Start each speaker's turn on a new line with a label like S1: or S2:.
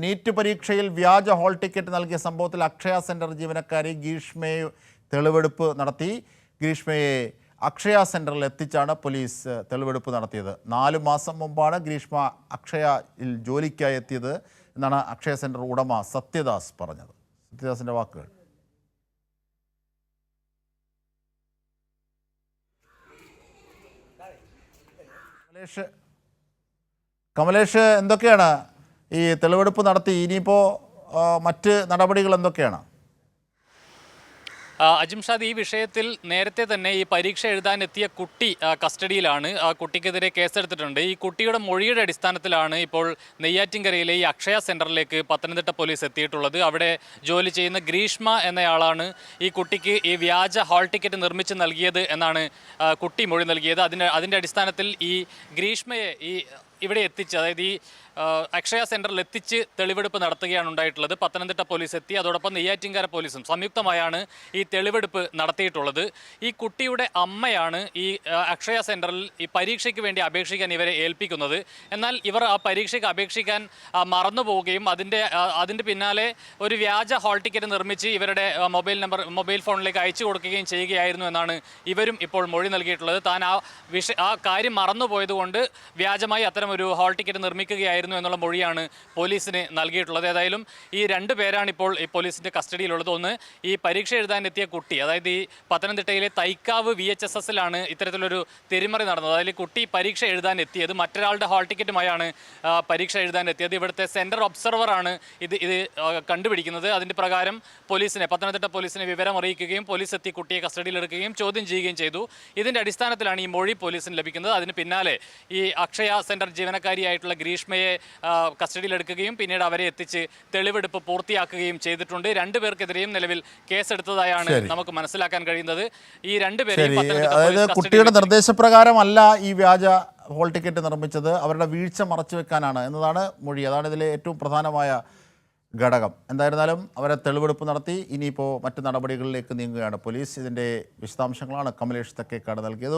S1: NEET പരീക്ഷയിൽ വ്യാജ hall ticket നൽകിയ സംഭവത്തിൽ അക്ഷയ സെന്റർ ജീവനക്കാരി ഗ്രീഷ്മയെ തെളിവെടുപ്പ് നടത്തി. ഗ്രീഷ്മയെ അക്ഷയ സെന്ററിൽ എത്തിച്ചാണ് പോലീസ് തെളിവെടുപ്പ് നടത്തിയത്. 4 മാസം മുമ്പാണ് ഗ്രീഷ്മ അക്ഷയയിൽ ജോലിക്കായി എത്തിയത് എന്നാണ് അക്ഷയ സെന്റർ ഉടമ സത്യദാസ് പറഞ്ഞത്. സത്യദാസിന്റെ വാക്കുകൾ. കമലേഷ്, എന്തൊക്കെയാണ് ഈ തെളിവെടുപ്പ് നടത്തി? ഇനിയിപ്പോൾ മറ്റ് നടപടികൾ എന്തൊക്കെയാണ്?
S2: അജിംഷാദ്, ഈ വിഷയത്തിൽ നേരത്തെ തന്നെ ഈ പരീക്ഷ എഴുതാനെത്തിയ കുട്ടി കസ്റ്റഡിയിലാണ്. ആ കുട്ടിക്കെതിരെ കേസെടുത്തിട്ടുണ്ട്. ഈ കുട്ടിയുടെ മൊഴിയുടെ അടിസ്ഥാനത്തിലാണ് ഇപ്പോൾ നെയ്യാറ്റിൻകരയിലെ ഈ അക്ഷയ സെന്ററിലേക്ക് പത്തനംതിട്ട പോലീസ് എത്തിയിട്ടുള്ളത്. അവിടെ ജോലി ചെയ്യുന്ന ഗ്രീഷ്മ എന്നയാളാണ് ഈ കുട്ടിക്ക് ഈ വ്യാജ ഹാൾ ടിക്കറ്റ് നിർമ്മിച്ച് നൽകിയത് എന്നാണ് കുട്ടി മൊഴി നൽകിയത്. അതിൻ്റെ അടിസ്ഥാനത്തിൽ ഈ ഗ്രീഷ്മയെ ഇവിടെ എത്തിച്ച്, അതായത് ഈ അക്ഷയ സെന്ററിൽ എത്തിച്ച് തെളിവെടുപ്പ് നടത്തുകയാണ് ഉണ്ടായിട്ടുള്ളത്. പത്തനംതിട്ട പോലീസ് എത്തി, അതോടൊപ്പം നെയ്യാറ്റിൻകര പോലീസും സംയുക്തമായാണ് ഈ തെളിവെടുപ്പ് നടത്തിയിട്ടുള്ളത്. ഈ കുട്ടിയുടെ അമ്മയാണ് ഈ അക്ഷയ സെന്ററിൽ ഈ പരീക്ഷയ്ക്ക് വേണ്ടി അപേക്ഷിക്കാൻ ഇവരെ ഏൽപ്പിക്കുന്നത്. എന്നാൽ ഇവർ ആ പരീക്ഷയ്ക്ക് അപേക്ഷിക്കാൻ മറന്നു പോവുകയും അതിൻ്റെ പിന്നാലെ ഒരു വ്യാജ ഹാൾ ടിക്കറ്റ് നിർമ്മിച്ച് ഇവരുടെ മൊബൈൽ ഫോണിലേക്ക് അയച്ചു കൊടുക്കുകയും ചെയ്യുകയായിരുന്നു എന്നാണ് ഇവരും ഇപ്പോൾ മൊഴി നൽകിയിട്ടുള്ളത്. താൻ ആ കാര്യം മറന്നുപോയതുകൊണ്ട് വ്യാജമായി അത്തരം ഒരു ഹാൾ ടിക്കറ്റ് നിർമ്മിക്കുകയായിരുന്നു എന്നുള്ള മൊഴിയാണ് പോലീസിന് നൽകിയിട്ടുള്ളത്. ഏതായാലും ഈ 2 പേരാണ് ഇപ്പോൾ ഈ പോലീസിന്റെ കസ്റ്റഡിയിലുള്ളത്. ഒന്ന്, ഈ പരീക്ഷ എഴുതാനെത്തിയ കുട്ടി, അതായത് ഈ പത്തനംതിട്ടയിലെ തൈക്കാവ് VHSSലാണ് ഇത്തരത്തിലൊരു തിരിമറി നടന്നത്. അതായത് കുട്ടി പരീക്ഷ എഴുതാൻ എത്തിയത് മറ്റൊരാളുടെ ഹാൾ ടിക്കറ്റുമായാണ് പരീക്ഷ എഴുതാൻ എത്തിയത്. ഇവിടുത്തെ സെന്റർ ഒബ്സർവറാണ് ഇത് കണ്ടുപിടിക്കുന്നത്. അതിന്റെ പ്രകാരം പത്തനംതിട്ട പോലീസിനെ വിവരം അറിയിക്കുകയും പോലീസ് എത്തി കുട്ടിയെ കസ്റ്റഡിയിലെടുക്കുകയും ചോദ്യം ചെയ്യുകയും ചെയ്തു. ഇതിന്റെ അടിസ്ഥാനത്തിലാണ് ഈ മൊഴി പോലീസിന് ലഭിക്കുന്നത്. അതിന് പിന്നാലെ ഈ അക്ഷയ സെന്റർ ജീവനക്കാരിയായിട്ടുള്ള ഗ്രീഷ്മയെ കസ്റ്റഡിയിലെടുക്കുകയും പിന്നീട് അവരെ എത്തിച്ച് തെളിവെടുപ്പ് പൂർത്തിയാക്കുകയും ചെയ്തിട്ടുണ്ട്. 2 പേർക്കെതിരെയും നിലവിൽ കേസെടുത്തതായാണ് നമുക്ക് മനസ്സിലാക്കാൻ കഴിയുന്നത്. ഈ 2 പേരെയും
S1: കുട്ടിയുടെ നിർദ്ദേശപ്രകാരമല്ല ഈ വ്യാജ ഹോൾ ടിക്കറ്റ് നിർമ്മിച്ചത്, അവരുടെ വീഴ്ച മറച്ചു വെക്കാനാണ് എന്നതാണ് മൊഴി. അതാണ് ഇതിലെ ഏറ്റവും പ്രധാനമായ ഘടകം. എന്തായിരുന്നാലും അവരെ തെളിവെടുപ്പ് നടത്തി. ഇനിയിപ്പോൾ മറ്റ് നടപടികളിലേക്ക് നീങ്ങുകയാണ് പോലീസ്. ഇതിൻ്റെ വിശദാംശങ്ങളാണ് കമലേഷ് തെക്കേക്കാട് നൽകിയത്.